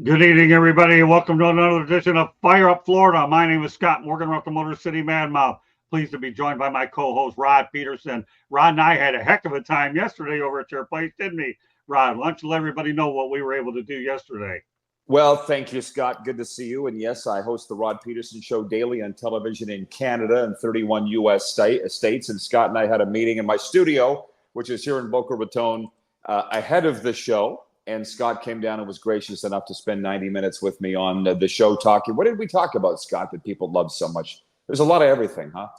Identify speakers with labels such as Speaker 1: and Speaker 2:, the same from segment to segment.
Speaker 1: Good evening, everybody, and welcome to another edition of Fire Up Florida. My name is Scott Morgan, I'm the Motor City Madmouth. Pleased to be joined by my co-host, Rod Peterson. Rod and I had a heck of a time yesterday over at your place, didn't we, Rod? Why don't you let everybody know what we were able to do yesterday?
Speaker 2: Well, thank you, Scott. Good to see you. And yes, I host the Rod Peterson Show daily on television in Canada and 31 U.S. states. And Scott and I had a meeting in my studio, which is here in Boca Raton, ahead of the show. And Scott came down and was gracious enough to spend 90 minutes with me on the show talking. What did we talk about, Scott, that people love so much? There's a lot of everything, huh?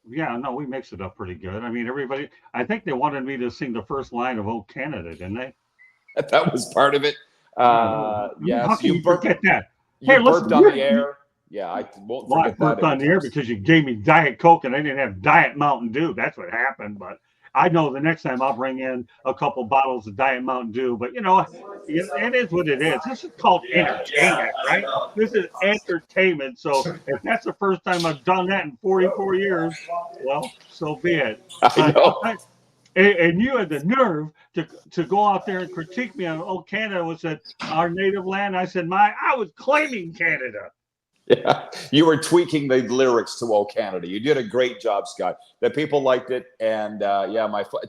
Speaker 1: Yeah, no, we mixed it up pretty good. I mean, everybody, I think they wanted me to sing the first line of "Oh Canada," didn't they?
Speaker 2: That was part of it. Yes,
Speaker 1: how can you forget that?
Speaker 2: You burped on the air. Yeah, I won't forget that.
Speaker 1: I burped on the air because you gave me Diet Coke and I didn't have Diet Mountain Dew. That's what happened. But I know the next time I'll bring in a couple bottles of Diet Mountain Dew. But you know, it is what it is. This is called entertainment, right? This is entertainment. So if that's the first time I've done that in 44 years, well, so be it.
Speaker 2: I know.
Speaker 1: And you had the nerve to go out there and critique me on, oh, Canada was our native land. I said, I was claiming Canada.
Speaker 2: Yeah, you were tweaking the lyrics to "Oh Canada." You did a great job, Scott. The people liked it, and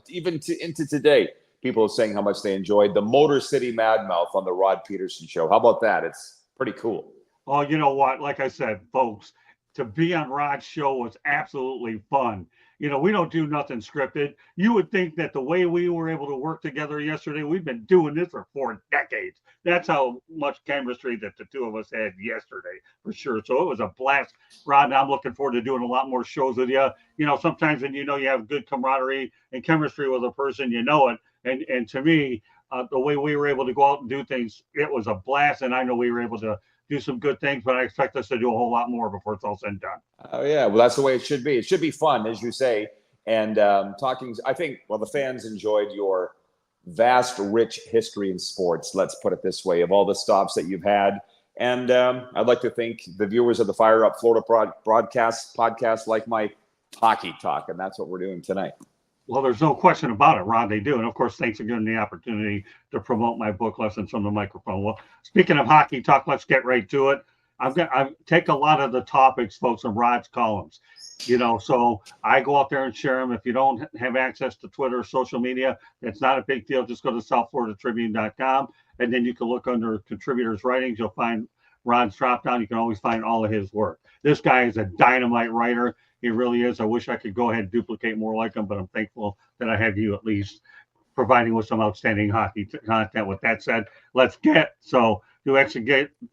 Speaker 2: into today, people are saying how much they enjoyed the Motor City Madmouth on the Rod Peterson Show. How about that? It's pretty cool.
Speaker 1: Oh, you know what? Like I said, folks, to be on Rod's show was absolutely fun. You know, we don't do nothing scripted. You would think that the way we were able to work together yesterday, we've been doing this for 4 decades. That's how much chemistry that the two of us had yesterday, for sure. So it was a blast, Rod, and I'm looking forward to doing a lot more shows with you. You know, sometimes when you know you have good camaraderie and chemistry with a person, you know it. And to me, the way we were able to go out and do things, it was a blast. And I know we were able to do some good things, but I expect us to do a whole lot more before it's all said and done.
Speaker 2: Oh, yeah. Well, that's the way it should be. It should be fun, as you say. And I think, the fans enjoyed your vast, rich history in sports, let's put it this way, of all the stops that you've had. And I'd like to thank the viewers of the Fire Up Florida podcast like my hockey talk, and that's what we're doing tonight.
Speaker 1: Well, there's no question about it, Ron. They do. And, of course, thanks for giving me the opportunity to promote my book lessons from the microphone. Well, speaking of hockey talk, let's get right to it. I take a lot of the topics, folks, from Rod's columns. You know, so I go out there and share them. If you don't have access to Twitter or social media, it's not a big deal. Just go to southfloridatribune.com, and then you can look under contributors' writings. You'll find Rod's drop down. You can always find all of his work. This guy is a dynamite writer. He really is. I wish I could go ahead and duplicate more like him, but I'm thankful that I have you at least providing with some outstanding hockey content. With that said, let's get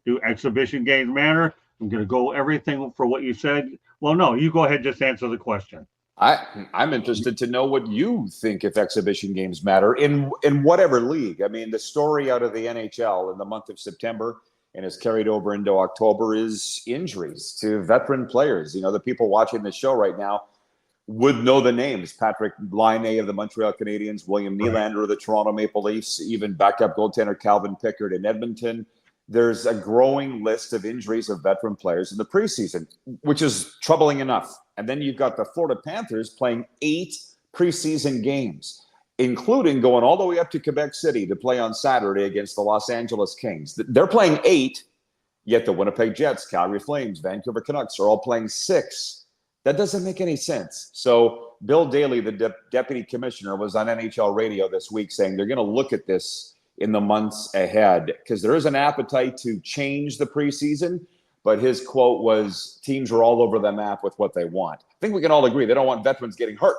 Speaker 1: do exhibition games matter? I'm going to go everything for what you said. Well, no, you go ahead. Just answer the question.
Speaker 2: I'm interested to know what you think if exhibition games matter in whatever league. I mean, the story out of the NHL in the month of September and has carried over into October is injuries to veteran players. You know, the people watching the show right now would know the names: Patrick Laine of the Montreal Canadiens, William Nylander of the Toronto Maple Leafs, even backup goaltender Calvin Pickard in Edmonton. There's a growing list of injuries of veteran players in the preseason, which is troubling enough. And then you've got the Florida Panthers playing 8 preseason games, including going all the way up to Quebec City to play on Saturday against the Los Angeles Kings. They're playing 8, yet the Winnipeg Jets, Calgary Flames, Vancouver Canucks are all playing 6. That doesn't make any sense. So billdaly, the deputy commissioner, was on NHL radio this week saying they're going to look at this in the months ahead because there is an appetite to change the preseason. But his quote was, teams are all over the map with what they want. I think we can all agree they don't want veterans getting hurt.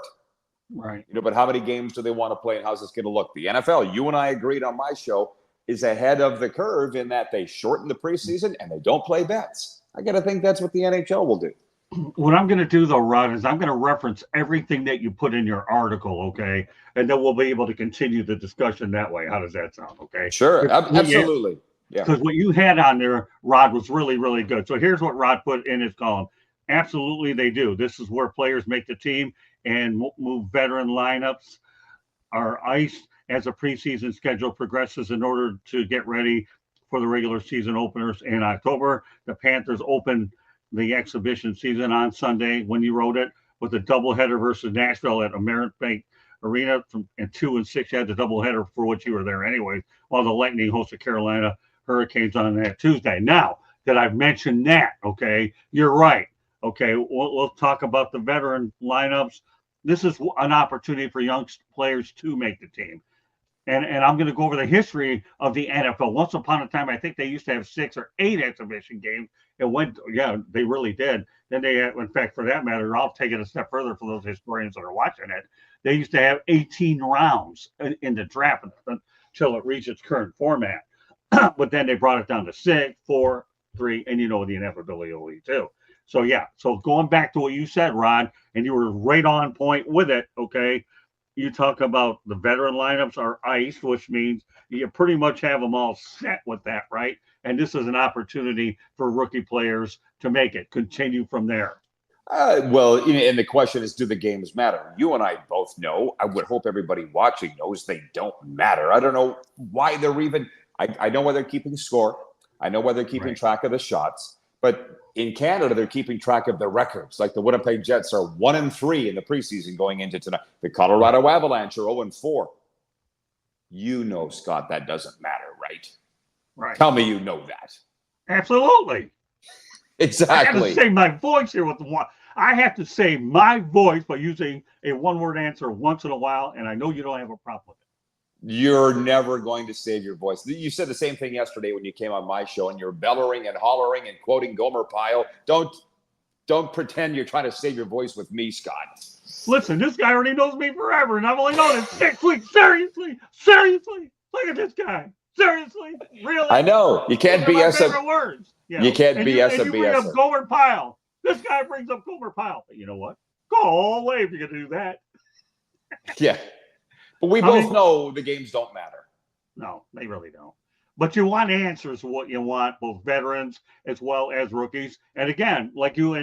Speaker 1: Right.
Speaker 2: You know, but how many games do they want to play and how's this going to look? The NFL, you and I agreed on my show, is ahead of the curve in that they shorten the preseason and they don't play bets. I got to think that's what the NHL will do.
Speaker 1: What I'm going to do, though, Rod, is I'm going to reference everything that you put in your article, okay? And then we'll be able to continue the discussion that way. How does that sound, okay?
Speaker 2: Sure, absolutely. Yeah.
Speaker 1: Because what you had on there, Rod, was really, really good. So here's what Rod put in his column. Absolutely, they do. This is where players make the team and move veteran lineups are iced as a preseason schedule progresses in order to get ready for the regular season openers in October. The Panthers open the exhibition season on Sunday when you wrote it with a doubleheader versus Nashville at amerantbankarena and 2 and 6 had the doubleheader for which you were there anyway, while the Lightning hosted Carolina Hurricanes on that Tuesday. Now that I've mentioned that, okay, you're right. Okay, we'll talk about the veteran lineups. This is an opportunity for young players to make the team. And I'm going to go over the history of the NFL. Once upon a time, I think they used to have 6 or 8 exhibition games. It went, yeah, they really did. Then they had, in fact, for that matter, I'll take it a step further for those historians that are watching it. They used to have 18 rounds in the draft until it reached its current format. But then they brought it down to 6, 4, 3, and the inevitability will lead too. So, yeah. So going back to what you said, Rod, and you were right on point with it, okay? You talk about the veteran lineups are iced, which means you pretty much have them all set with that, right? And this is an opportunity for rookie players to make it, continue from there.
Speaker 2: Well, and the question is, do the games matter? You and I both know. I would hope everybody watching knows they don't matter. I don't know why they're even – I know why they're keeping score. I know why they're keeping track of the shots. But in Canada, they're keeping track of the records. Like the Winnipeg Jets are 1-3 in the preseason going into tonight. The Colorado Avalanche are 0-4. You know, Scott, that doesn't matter, right?
Speaker 1: Right.
Speaker 2: Tell me you know that.
Speaker 1: Absolutely.
Speaker 2: Exactly.
Speaker 1: I have to say my voice here with the one. I have to say my voice by using a one-word answer once in a while, and I know you don't have a problem with it.
Speaker 2: You're never going to save your voice. You said the same thing yesterday when you came on my show, and you're bellowing and hollering and quoting gomerpyle. Don't pretend you're trying to save your voice with me, Scott.
Speaker 1: Listen, this guy already knows me forever, and I've only known him 6 weeks. Seriously. Look at this guy. Seriously, really?
Speaker 2: I know. You can't BS
Speaker 1: favorite words.
Speaker 2: You can't BS a
Speaker 1: BS. You bring up
Speaker 2: BS.
Speaker 1: gomerpyle. This guy brings up gomerpyle. But you know what? Go all the way if you're going to do that.
Speaker 2: Yeah. But we both know the games don't matter.
Speaker 1: No, they really don't. But you want answers to what you want, both veterans as well as rookies. And again, like you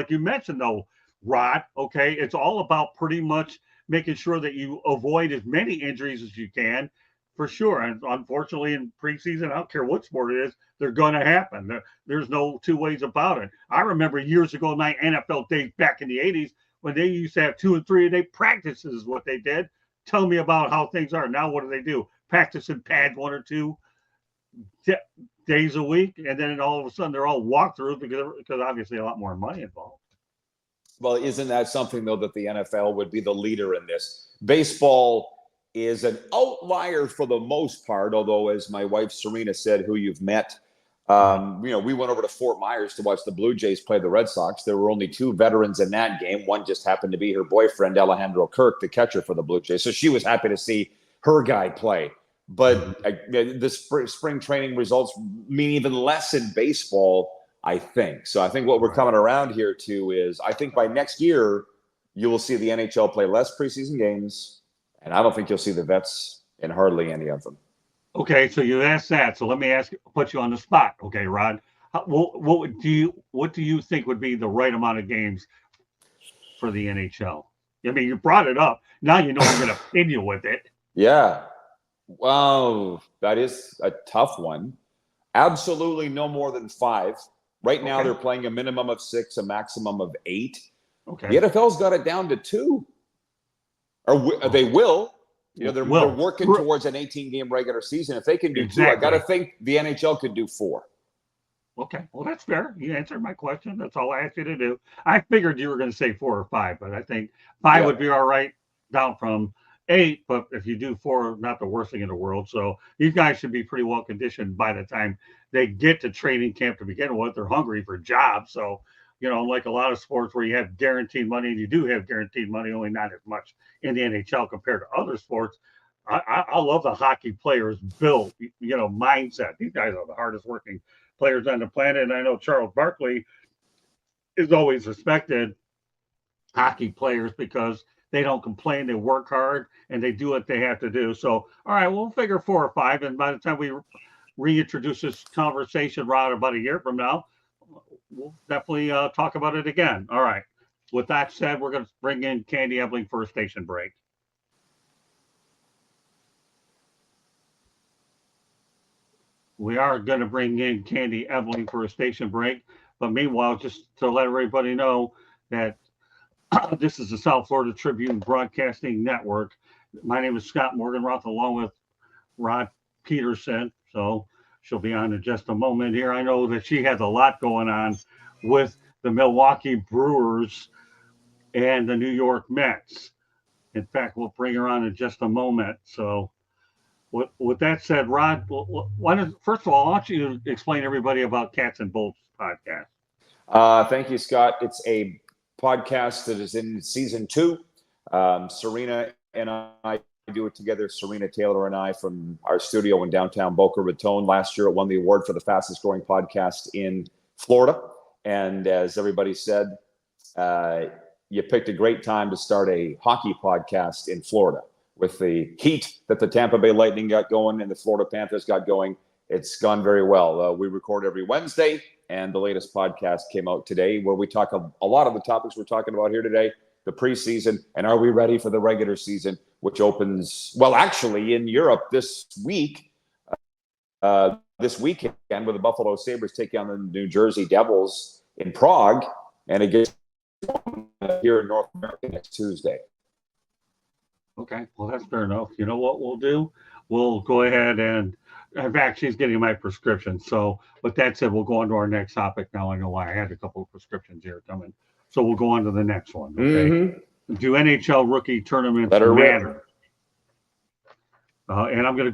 Speaker 1: mentioned, though, Rod, okay, it's all about pretty much making sure that you avoid as many injuries as you can, for sure. And unfortunately, in preseason, I don't care what sport it is, they're going to happen. There's no two ways about it. I remember years ago, my NFL days back in the 80s, when they used to have 2 and 3 a day practices is what they did. Tell me about how things are. Now, what do? Practice in pads 1 or 2 days a week, and then all of a sudden they're all walkthroughs because obviously a lot more money involved.
Speaker 2: Well, isn't that something, though, that the NFL would be the leader in this? Baseball is an outlier for the most part, although, as my wife Serena said, who you've met, we went over to Fort Myers to watch the Blue Jays play the Red Sox. There were only 2 veterans in that game. One just happened to be her boyfriend, Alejandro Kirk, the catcher for the Blue Jays. So she was happy to see her guy play. But the spring training results mean even less in baseball, I think. So I think what we're coming around here to is I think by next year, you will see the NHL play less preseason games. And I don't think you'll see the vets in hardly any of them.
Speaker 1: Okay, so you asked that. So let me put you on the spot. Okay, Rod. What do you think would be the right amount of games for the NHL? I mean, you brought it up. Now you know I'm going to pin you with it.
Speaker 2: Yeah. Wow, that is a tough one. Absolutely no more than 5. Right now they're playing a minimum of 6, a maximum of 8. Okay. The NFL's got it down to 2. Or they will. They're working towards an 18-game regular season. If they can do 2, I got to think the NHL could do 4.
Speaker 1: Okay, well, that's fair. You answered my question. That's all I asked you to do. I figured you were going to say 4 or 5, but I think 5 would be all right, down from 8. But if you do 4, not the worst thing in the world. So these guys should be pretty well conditioned by the time they get to training camp to begin with. They're hungry for jobs. So, like a lot of sports where you have guaranteed money, and you do have guaranteed money, only not as much in the NHL compared to other sports. I love the hockey players' built, mindset. These guys are the hardest working players on the planet. And I know Charles Barkley is always respected hockey players because they don't complain, they work hard, and they do what they have to do. So, all right, we'll figure 4 or 5. And by the time we reintroduce this conversation, Rod, about a year from now, we'll definitely talk about it again. All right. With that said, we're going to bring in Candy Ebeling for a station break. We are going to bring in Candy Ebeling for a station break. But meanwhile, just to let everybody know that this is the South Florida Tribune Broadcasting Network. My name is Scott Morganroth, along with Rod Peterson. So She'll be on in just a moment here. I know that she has a lot going on with the Milwaukee Brewers and the New York Mets. In fact, we'll bring her on in just a moment. So, with that said, Rod, first of all, I want you to explain everybody about Cats and Bolts podcast.
Speaker 2: Thank you, Scott. It's a podcast that is in season 2. Serena and I do it together. Serena Taylor and I from our studio in downtown Boca Raton. Last year, it won the award for the fastest growing podcast in Florida. And as everybody said, you picked a great time to start a hockey podcast in Florida. With the heat that the Tampa Bay Lightning got going and the Florida Panthers got going, it's gone very well. We record every Wednesday, and the latest podcast came out today where we talk a lot of the topics we're talking about here today, the preseason, and are we ready for the regular season, which opens, well, actually in Europe this week, this weekend, with the Buffalo Sabres taking on the New Jersey Devils in Prague, and it gets here in North America next Tuesday.
Speaker 1: Okay, well, that's fair enough. You know what we'll do? We'll go ahead and, in fact, she's getting my prescription. So with that said, we'll go on to our next topic. Now I know why I had a couple of prescriptions here coming. So we'll go on to the next one. Okay. Mm-hmm. Do NHL rookie tournaments matter? And I'm going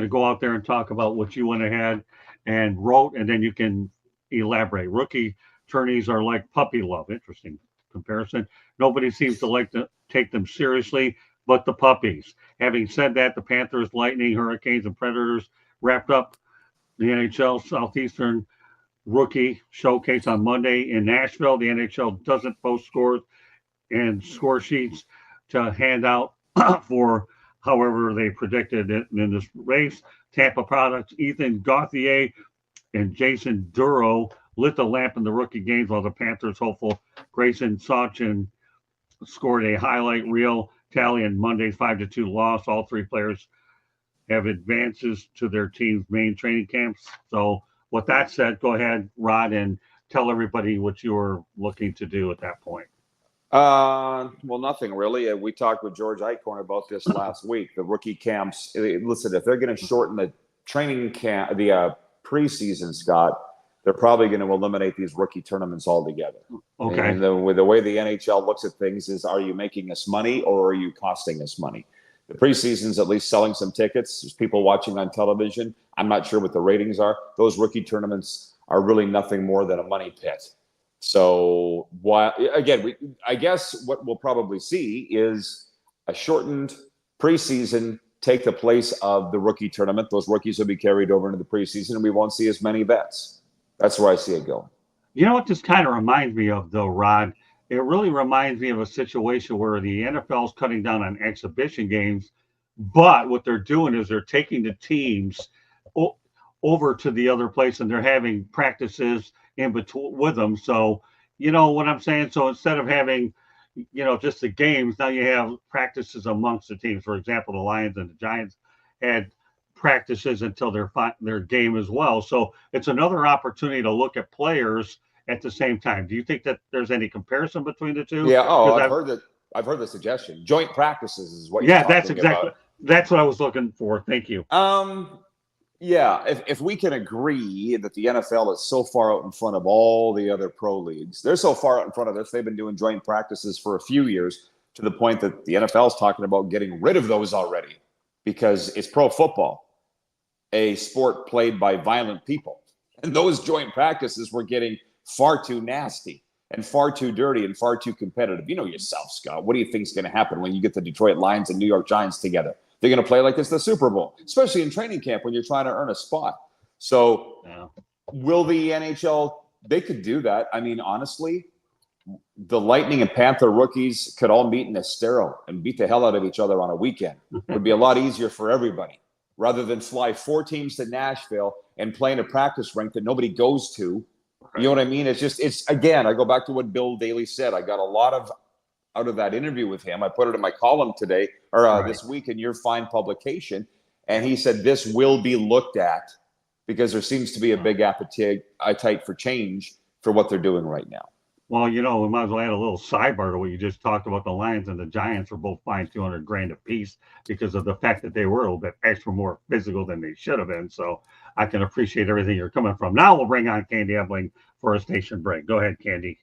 Speaker 1: to go out there and talk about what you went ahead and wrote, and then you can elaborate. Rookie tourneys are like puppy love. Interesting comparison. Nobody seems to like to take them seriously, but the puppies. Having said that, the Panthers, Lightning, Hurricanes, and Predators wrapped up the NHL Southeastern Rookie Showcase on Monday in Nashville. The NHL doesn't post scores and score sheets to hand out for however they predicted it in this race. Tampa products ethangauthier and jaydendureau lit the lamp in the rookie games, while the Panthers hopeful gracynsawchyn scored a highlight reel tally in Monday's 5-2 loss. All 3 players have advances to their team's main training camps. So with that said, go ahead, Rod, and tell everybody what you were looking to do at that point.
Speaker 2: Well, nothing really. We talked with George Eichhorn about this last week. The rookie camps, listen, if they're going to shorten the training camp, the preseason, Scott, they're probably going to eliminate these rookie tournaments altogether.
Speaker 1: Okay.
Speaker 2: And the way the NHL looks at things is, are you making us money or are you costing us money? The preseason's at least selling some tickets. There's people watching on television. I'm not sure what the ratings are. Those rookie tournaments are really nothing more than a money pit. So, I guess what we'll probably see is a shortened preseason take the place of the rookie tournament. Those rookies will be carried over into the preseason, and we won't see as many vets. That's where I see it going.
Speaker 1: You know what this kind of reminds me of, though, Rod? It really reminds me of a situation where the NFL is cutting down on exhibition games, but what they're doing is they're taking the teams over to the other place, and they're having practices in between with them. So, you know what I'm saying? So instead of having, just the games, now you have practices amongst the teams. For example, the Lions and the Giants had practices until their game as well. So it's another opportunity to look at players at the same time. Do you think that there's any comparison between the two?
Speaker 2: Yeah. Oh, I've heard the suggestion. Joint practices is what you're talking about.
Speaker 1: That's what I was looking for. Thank you.
Speaker 2: Yeah, if we can agree that the NFL is so far out in front of all the other pro leagues, they're so far out in front of us, they've been doing joint practices for a few years to the point that the NFL is talking about getting rid of those already because it's pro football, a sport played by violent people. And those joint practices were getting far too nasty and far too dirty and far too competitive. You know yourself, Scott. What do you think is going to happen when you get the Detroit Lions and New York Giants together? They're going to play like it's the Super Bowl, especially in training camp when you're trying to earn a spot. So will the NHL, they could do that. I mean, honestly, the Lightning and Panther rookies could all meet in Estero and beat the hell out of each other on a weekend. It would be a lot easier for everybody rather than fly 4 teams to Nashville and play in a practice rink that nobody goes to. You know what I mean? It's again, I go back to what billdaly said. I got a lot out of that interview with him. I put it in my column today or this week in your fine publication. And he said, this will be looked at because there seems to be a big appetite for change for what they're doing right now.
Speaker 1: Well, we might as well add a little sidebar to what you just talked about. The Lions and the Giants were both fined 200 grand apiece because of the fact that they were a little bit extra more physical than they should have been. So I can appreciate everything you're coming from. Now we'll bring on Candy Ebling for a station break. Go ahead, Candy.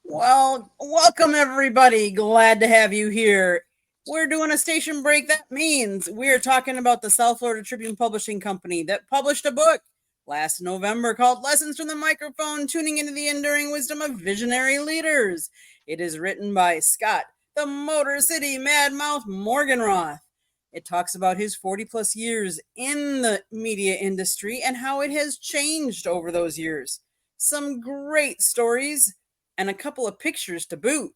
Speaker 3: Well, welcome everybody. Glad to have you here. We're doing a station break. That means we're talking about the South Florida Tribune Publishing Company that published a book last November called Lessons from the Microphone, Tuning into the Enduring Wisdom of Visionary Leaders. It is written by Scott, the Motor City Madmouth Morganroth. It talks about his 40 plus years in the media industry and how it has changed over those years. Some great stories and a couple of pictures to boot.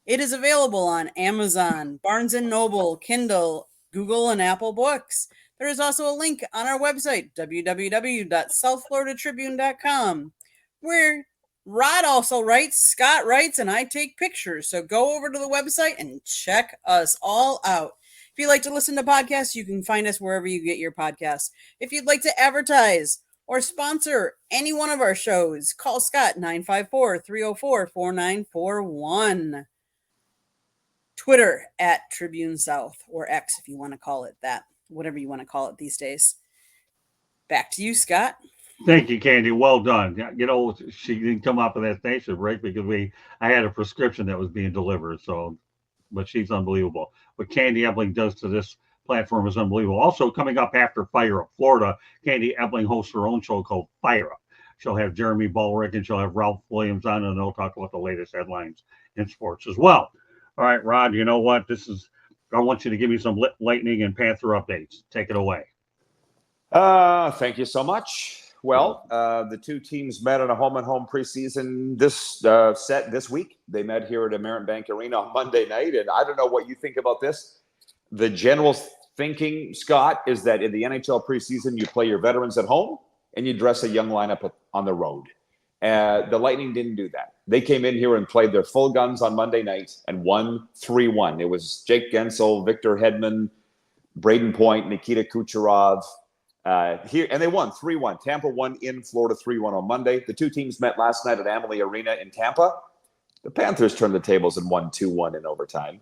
Speaker 3: It is available on Amazon, Barnes & Noble, Kindle, Google, and Apple Books. There is also a link on our website, www.southfloridatribune.com, where Rod also writes, Scott writes, and I take pictures. So go over to the website and check us all out. If you'd like to listen to podcasts, you can find us wherever you get your podcasts. If you'd like to advertise or sponsor any one of our shows, call Scott 954-304-4941. Twitter at Tribune South, or X if you want to call it that, whatever you want to call it these days. Back to you, Scott.
Speaker 1: Thank you, Candy. Well done. She didn't come up with that station break because I had a prescription that was being delivered. So, but she's unbelievable. What Candy Ebling does to this platform is unbelievable. Also, coming up after Fire Up Florida, Candy Ebling hosts her own show called Fire Up. She'll have Jeremy Ballrick and she'll have Ralph Williams on, and they'll talk about the latest headlines in sports as well. All right, Rod, you know what? I want you to give me some Lightning and Panther updates. Take it away.
Speaker 2: Thank you so much. Well, the two teams met in a home-and-home preseason this week. They met here at amerantbankarena on Monday night, and I don't know what you think about this. The general thinking, Scott, is that in the NHL preseason, you play your veterans at home and you dress a young lineup on the road. The Lightning didn't do that. They came in here and played their full guns on Monday night and won 3-1. It was Jake Gensel, Victor Hedman, Braden Point, Nikita Kucherov here, and they won 3-1. Tampa won in Florida 3-1 on Monday. The two teams met last night at Amalie Arena in Tampa. The Panthers turned the tables and won 2-1 in overtime.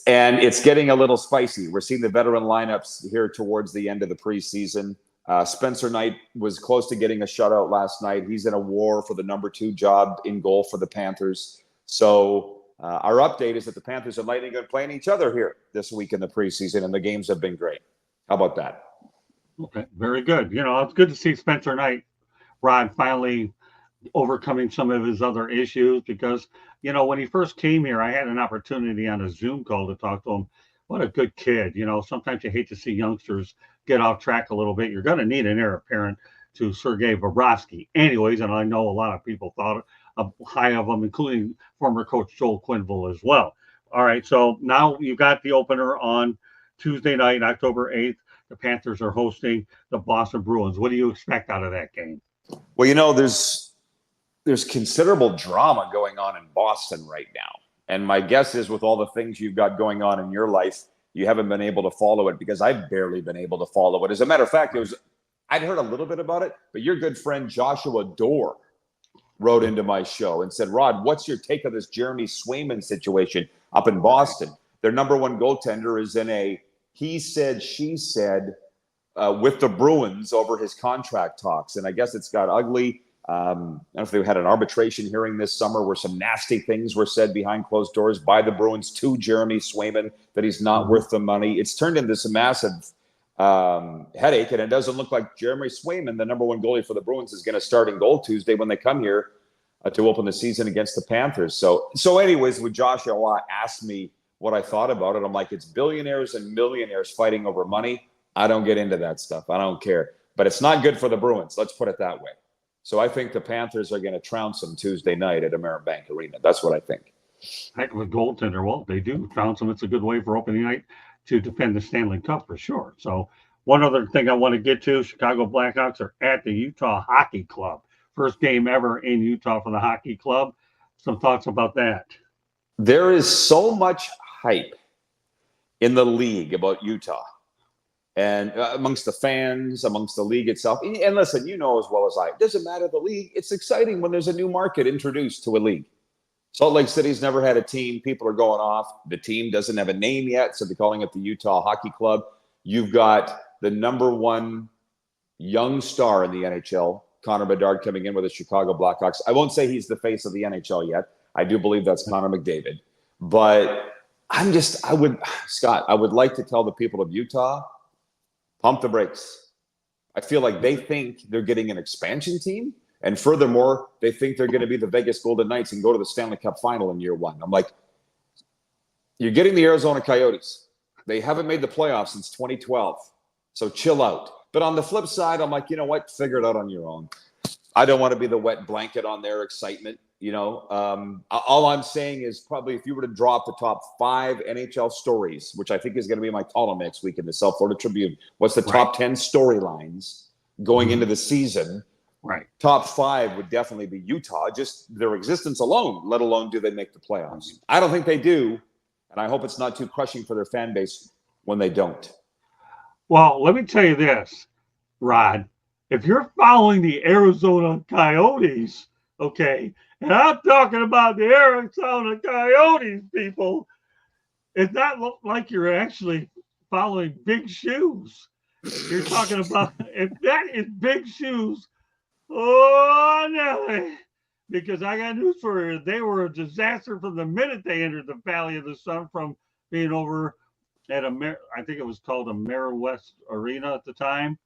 Speaker 2: And it's getting a little spicy. We're seeing the veteran lineups here towards the end of the preseason. Spencerknight was close to getting a shutout last night. He's in a war for the number 2 job in goal for the Panthers. So our update is that the Panthers and Lightning are playing each other here this week in the preseason, and the games have been great. How about that?
Speaker 1: Okay, very good. It's good to see Spencerknight, Rod, finally overcoming some of his other issues because, when he first came here, I had an opportunity on a Zoom call to talk to him. What a good kid. Sometimes you hate to see youngsters get off track a little bit. You're going to need an heir apparent to Sergei Bobrovsky anyways, and I know a lot of people thought high of him, including former coach Joel Quenneville as well. All right, so now you've got the opener on Tuesday night, October 8th. The Panthers are hosting the Boston Bruins. What do you expect out of that game?
Speaker 2: Well, there's considerable drama going on in Boston right now. And my guess is with all the things you've got going on in your life, you haven't been able to follow it because I've barely been able to follow it. As a matter of fact, I'd heard a little bit about it, but your good friend Joshua Dorr wrote into my show and said, Rod, what's your take on this Jeremyswayman situation up in Boston? Their number 1 goaltender is in a he said, she said with the Bruins over his contract talks. And I guess it's got ugly. I don't know if they had an arbitration hearing this summer where some nasty things were said behind closed doors by the Bruins to Jeremyswayman that he's not worth the money. It's turned into some massive headache, and it doesn't look like Jeremyswayman, the number 1 goalie for the Bruins, is going to start in goal Tuesday when they come here to open the season against the Panthers. So anyways, when Joshua asked me what I thought about it, I'm like, it's billionaires and millionaires fighting over money. I don't get into that stuff. I don't care. But it's not good for the Bruins. Let's put it that way. So I think the Panthers are going to trounce them Tuesday night at amerantbankarena. That's what I think.
Speaker 1: Heck of a goaltender. Well, they do trounce them. It's a good way for opening night to defend the Stanley Cup for sure. So one other thing I want to get to, Chicago Blackhawks are at the Utah Hockey Club. First game ever in Utah for the hockey club. Some thoughts about that?
Speaker 2: There is so much hype in the league about Utah. and amongst the fans, amongst the league itself. And listen, you know as well as I, it doesn't matter the league. It's exciting when there's a new market introduced to a league. Salt Lake City's never had a team. People are going off. The team doesn't have a name yet, so they're calling it the Utah Hockey Club. You've got the number one young star in the NHL, Connor Bedard, coming in with the Chicago Blackhawks. I won't say he's the face of the NHL yet. I do believe that's Connor McDavid. But I would like to tell the people of Utah, pump the brakes. I feel like they think they're getting an expansion team. And furthermore, they think they're going to be the Vegas Golden Knights and go to the Stanley Cup final in year one. I'm like, you're getting the Arizona Coyotes. They haven't made the playoffs since 2012. So chill out. But on the flip side, I'm like, you know what? Figure it out on your own. I don't want to be the wet blanket on their excitement. You know, all I'm saying is probably if you were to drop the top 5 NHL stories, which I think is going to be my column next week in the South Florida Tribune, what's the top 10 storylines going into the season?
Speaker 1: Right.
Speaker 2: Top 5 would definitely be Utah, just their existence alone, let alone do they make the playoffs. I don't think they do, and I hope it's not too crushing for their fan base when they don't.
Speaker 1: Well, let me tell you this, Rod. If you're following the Arizona Coyotes, okay, and I'm talking about the Arizona Coyotes, people, it's not like you're actually following big shoes. You're talking about, if that is big shoes, oh, no, because I got news for you. They were a disaster from the minute they entered the Valley of the Sun, from being over at I think it was called AmeriWest Arena at the time,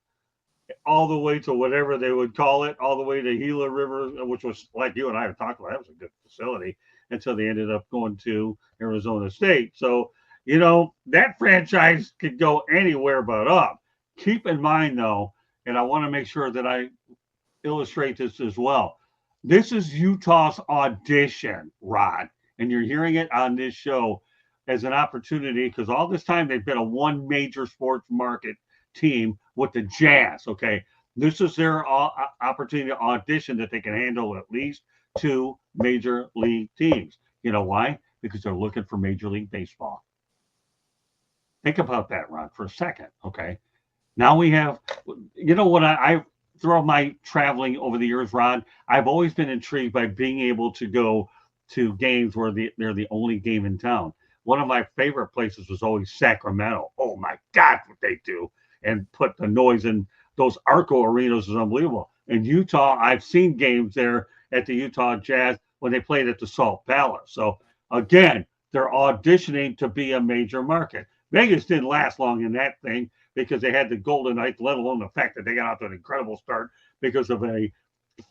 Speaker 1: all the way to whatever they would call it, all the way to Gila River, which was, like you and I have talked about, that was a good facility, until they ended up going to Arizona State. So, you know, that franchise could go anywhere but up. Keep in mind, though, and I want to make sure that I illustrate this as well. This is Utah's audition, Rod, and you're hearing it on this show as an opportunity, because all this time they've been a one major sports market team with the Jazz. Okay, this is their opportunity to audition that they can handle at least 2 major league teams. You know why? Because they're looking for Major League Baseball. Think about that, Rod, for a second. Okay, now we have, you know what, I throughout my traveling over the years, Rod, I've always been intrigued by being able to go to games where they're the only game in town. One of my favorite places was always Sacramento. Oh my God, what they do and put the noise in those Arco arenas is unbelievable. In Utah, I've seen games there at the Utah Jazz when they played at the Salt Palace. So again, they're auditioning to be a major market. Vegas didn't last long in that thing because they had the Golden Knights, let alone the fact that they got out to an incredible start because of a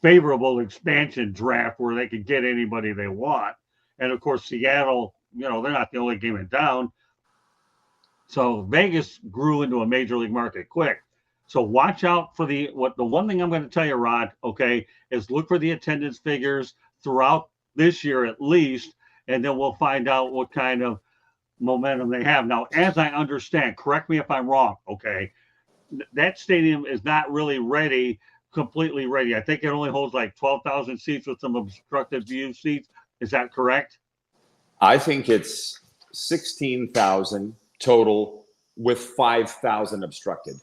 Speaker 1: favorable expansion draft where they could get anybody they want. And of course, Seattle, you know, they're not the only game in town. So Vegas grew into a major league market quick. So watch out for the one thing I'm going to tell you, Rod, okay, is look for the attendance figures throughout this year at least, and then we'll find out what kind of momentum they have. Now, as I understand, correct me if I'm wrong, okay, that stadium is not really completely ready. I think it only holds like 12,000 seats with some obstructed view seats. Is that correct?
Speaker 2: I think it's 16,000 total with 5,000 obstructed.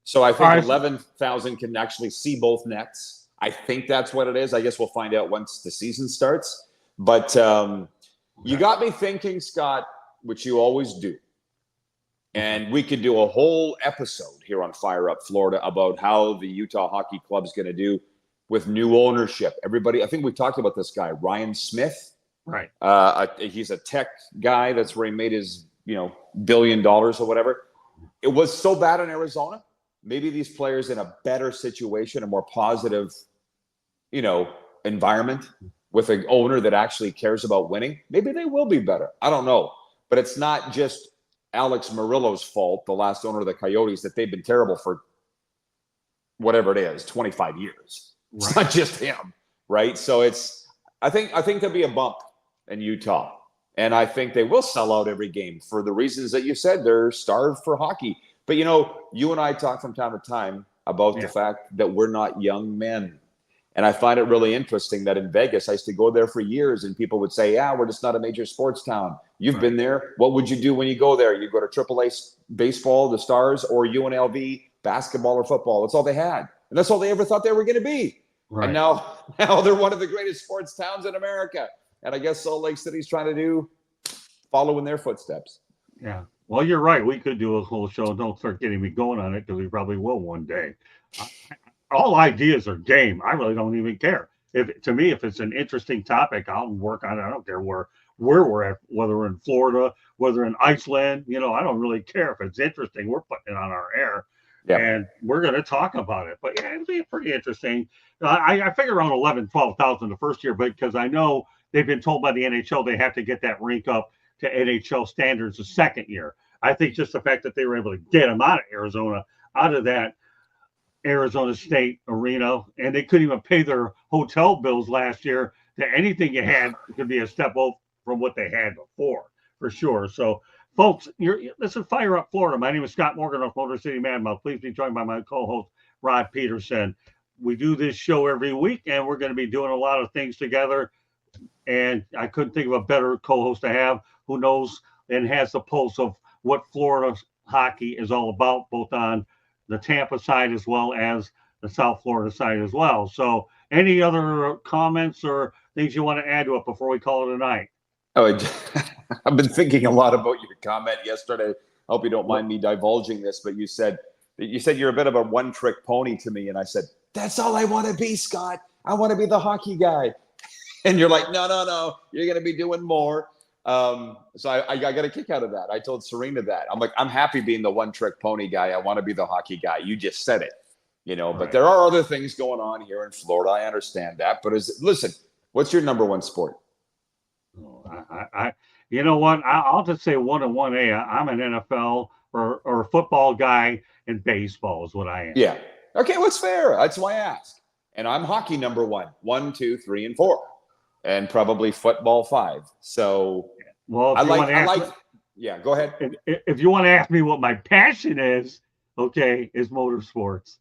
Speaker 2: So I think 11,000 can actually see both nets. I think that's what it is. I guess we'll find out once the season starts. But you got me thinking, Scott, which you always do. And we could do a whole episode here on Fire Up Florida about how the Utah Hockey Club is going to do with new ownership. Everybody, I think we talked about this guy, Ryan Smith.
Speaker 1: Right.
Speaker 2: He's a tech guy. That's where he made his, $1 billion or whatever. It was so bad in Arizona. Maybe these players in a better situation, a more positive, environment with an owner that actually cares about winning. Maybe they will be better. I don't know. But it's not just Alex Murillo's fault, the last owner of the Coyotes, that they've been terrible for whatever it is, 25 years. Right. It's not just him, right? So I think there'll be a bump in Utah. And I think they will sell out every game for the reasons that you said. They're starved for hockey. But, you and I talk from time to time about the fact that we're not young men. And I find it really interesting that in Vegas, I used to go there for years and people would say, yeah, we're just not a major sports town. You've been there. What would you do when you go there? You go to AAA baseball, the Stars, or UNLV basketball or football. That's all they had. And that's all they ever thought they were going to be. Right. And now they're one of the greatest sports towns in America. And I guess Salt Lake City's trying to follow in their footsteps.
Speaker 1: Yeah. Well, you're right. We could do a whole show. Don't start getting me going on it because we probably will one day. All ideas are game. I really don't even care. If it's an interesting topic, I'll work on it. I don't care where we're at, whether we're in Florida, whether in Iceland. I don't really care. If it's interesting, we're putting it on our air. Yep. And we're going to talk about it. But yeah, it'll be pretty interesting. I figure around 11,000, 12,000 the first year, but because I know they've been told by the NHL they have to get that rink up to NHL standards the second year. I think just the fact that they were able to get them out of Arizona, out of that Arizona State arena, and they couldn't even pay their hotel bills last year, that anything you had could be a step up from what they had before, for sure. So, folks, this is Fire Up Florida. My name is Scott Morgan of Motor City Madmouth. Please be joined by my co-host, Rod Peterson. We do this show every week, and we're going to be doing a lot of things together. And I couldn't think of a better co-host to have who knows and has the pulse of what Florida hockey is all about, both on the Tampa side as well as the South Florida side as well. So any other comments or things you want to add to it before we call it a night?
Speaker 2: Oh, I've been thinking a lot about your comment yesterday. I hope you don't mind me divulging this, but you said you're a bit of a one-trick pony to me. And I said, that's all I want to be, Scott. I want to be the hockey guy. And you're like, no, you're going to be doing more. So I got a kick out of that. I told Serena that. I'm like, I'm happy being the one-trick pony guy. I want to be the hockey guy. You just said it, But right. There are other things going on here in Florida. I understand that. But listen, what's your number one sport?
Speaker 1: You know what? I'll just say 1 and 1A. I'm an NFL or football guy, and baseball is what I am.
Speaker 2: Yeah. Okay, what's fair? That's why I asked. And I'm hockey number 1, 1, 2, 3, and 4. And probably football 5. So,
Speaker 1: well,
Speaker 2: yeah, go ahead.
Speaker 1: If you want to ask me what my passion is motorsports.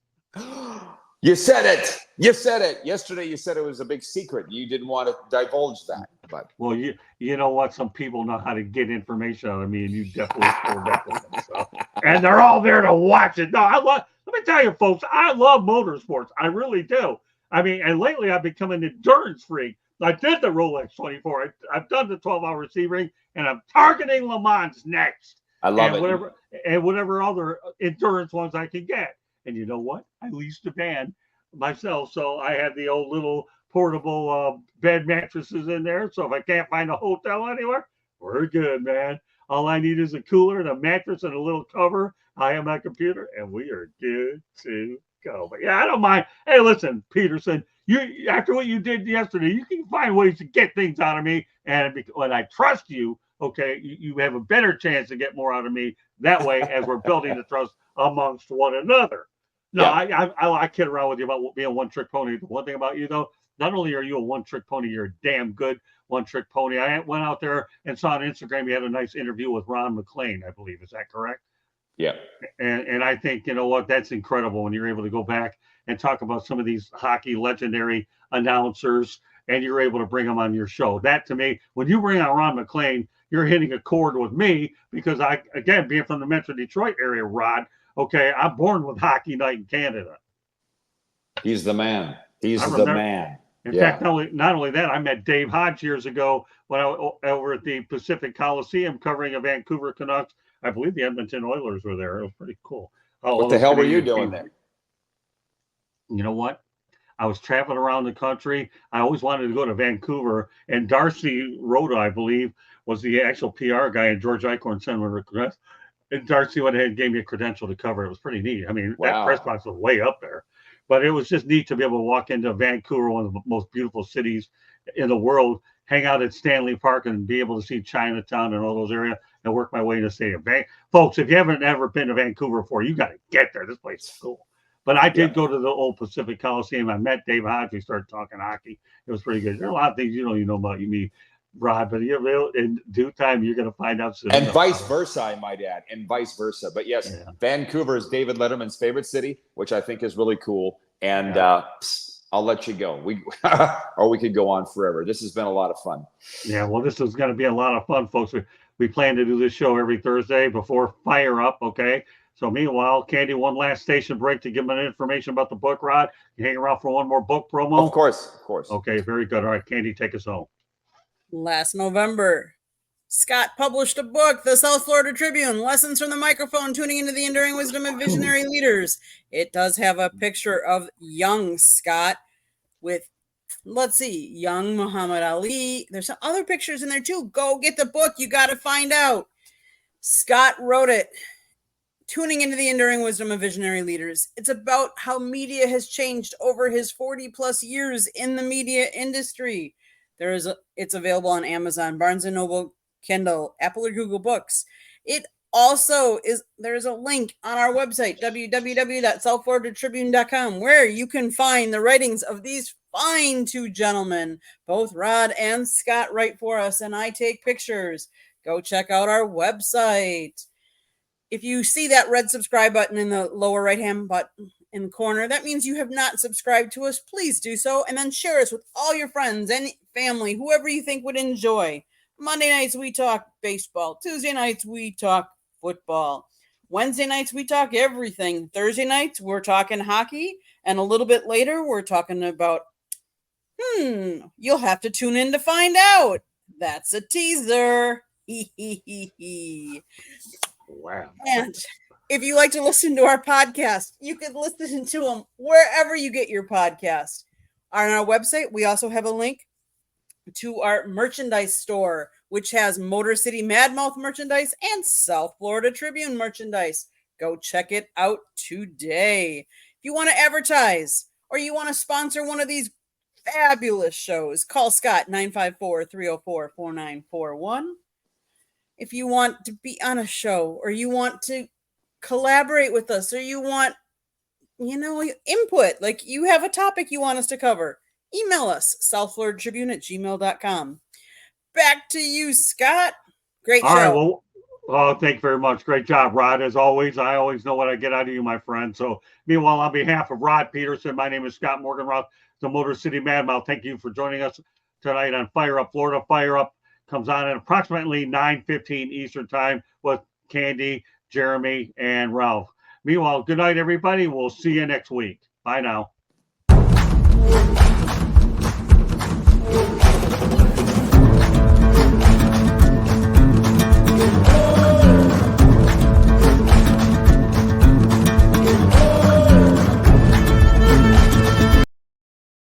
Speaker 2: You said it. Yesterday you said it was a big secret. You didn't want to divulge that. But
Speaker 1: well, you know what? Some people know how to get information out of me, and you definitely pulled that with them. So, and they're all there to watch it. No, let me tell you, folks, I love motorsports. I really do. I mean, and lately I've become an endurance freak. I did the Rolex 24. I've done the 12-hour Sebring, and I'm targeting Le Mans next.
Speaker 2: I love it.
Speaker 1: Whatever other endurance ones I can get. And you know what? I leased a van myself, so I had the old little portable bed mattresses in there. So if I can't find a hotel anywhere, we're good, man. All I need is a cooler and a mattress and a little cover. I have my computer, and we are good to go. But yeah, I don't mind. Hey, listen, Peterson, you after what you did yesterday, you can find ways to get things out of me, and when I trust you, okay, you have a better chance to get more out of me that way as we're building the trust amongst one another. No, yeah. I kid around with you about being a one-trick pony. The one thing about you, though, not only are you a one-trick pony, you're a damn good one-trick pony. I went out there and saw on Instagram you had a nice interview with Ron McLean, I believe. Is that correct?
Speaker 2: Yeah.
Speaker 1: And I think, you know what, that's incredible when you're able to go back and talk about some of these hockey legendary announcers, and you're able to bring them on your show. That, to me, when you bring on Ron McLean, you're hitting a chord with me because I, again, being from the Metro Detroit area, Rod, okay, I'm born with Hockey Night in Canada.
Speaker 2: He's the man. He's the man.
Speaker 1: In fact, not only that, I met Dave Hodge years ago when I was over at the Pacific Coliseum covering a Vancouver Canucks. I believe the Edmonton Oilers were there. It was pretty cool.
Speaker 2: What the hell were you doing there?
Speaker 1: You know what? I was traveling around the country. I always wanted to go to Vancouver, and Darcy Rhoda, I believe, was the actual PR guy, and George Eichhorn sent me a request. And Darcy went ahead and gave me a credential to cover. It was pretty neat. I mean, That press box was way up there. But it was just neat to be able to walk into Vancouver, one of the most beautiful cities in the world, hang out at Stanley Park and be able to see Chinatown and all those areas and work my way into the stadium. Folks, if you haven't ever been to Vancouver before, you got to get there. This place is cool. But I did go to the old Pacific Coliseum. I met Dave Hodge. We started talking hockey. It was pretty good. There are a lot of things you know about me, Rod, but in due time, you're going to find out soon.
Speaker 2: And vice versa, I might add, and vice versa. But yes, Vancouver is David Letterman's favorite city, which I think is really cool. And I'll let you go. Or we could go on forever. This has been a lot of fun.
Speaker 1: Yeah, well, this is going to be a lot of fun, folks. We plan to do this show every Thursday before Fire Up, okay? So meanwhile, Candy, one last station break to give them information about the book, Rod. You hang around for one more book promo?
Speaker 2: Of course, of course.
Speaker 1: Okay, very good. All right, Candy, take us home.
Speaker 3: Last November, Scott published a book, The South Florida Tribune, Lessons from the Microphone, Tuning into the Enduring Wisdom of Visionary Leaders. It does have a picture of young Scott with, let's see, young Muhammad Ali. There's some other pictures in there too. Go get the book. You got to find out. Scott wrote it. Tuning into the Enduring Wisdom of Visionary Leaders. It's about how media has changed over his 40 plus years in the media industry. It's available on Amazon, Barnes & Noble, Kindle, Apple or Google Books. It also there's a link on our website, www.southfloridatribune.com, where you can find the writings of these fine two gentlemen. Both Rod and Scott write for us, and I take pictures. Go check out our website. If you see that red subscribe button in the lower right-hand button in the corner, that means you have not subscribed to us. Please do so, and then share us with all your friends and family, whoever you think would enjoy. Monday nights, we talk baseball. Tuesday nights, we talk football. Wednesday nights, we talk everything. Thursday nights, we're talking hockey, and a little bit later, we're talking about, you'll have to tune in to find out. That's a teaser.
Speaker 1: Wow.
Speaker 3: And if you like to listen to our podcast, you can listen to them wherever you get your podcast. On our website, we also have a link to our merchandise store, which has Motor City Madmouth merchandise and South Florida Tribune merchandise. Go check it out today. If you want to advertise or you want to sponsor one of these fabulous shows, call Scott 954-304-4941. If you want to be on a show or you want to collaborate with us or you want, input, like you have a topic you want us to cover, email us, southfloridatribune@gmail.com. Back to you, Scott. Great show.
Speaker 1: All right, thank you very much. Great job, Rod. As always, I always know what I get out of you, my friend. So meanwhile, on behalf of Rod Peterson, my name is Scott Morganroth, the Motor City Madmouth. Thank you for joining us tonight on Fire Up Florida. Fire Up comes on at approximately 9:15 Eastern time with Candy, Jeremy, and Ralph. Meanwhile, good night, everybody. We'll see you next week. Bye now.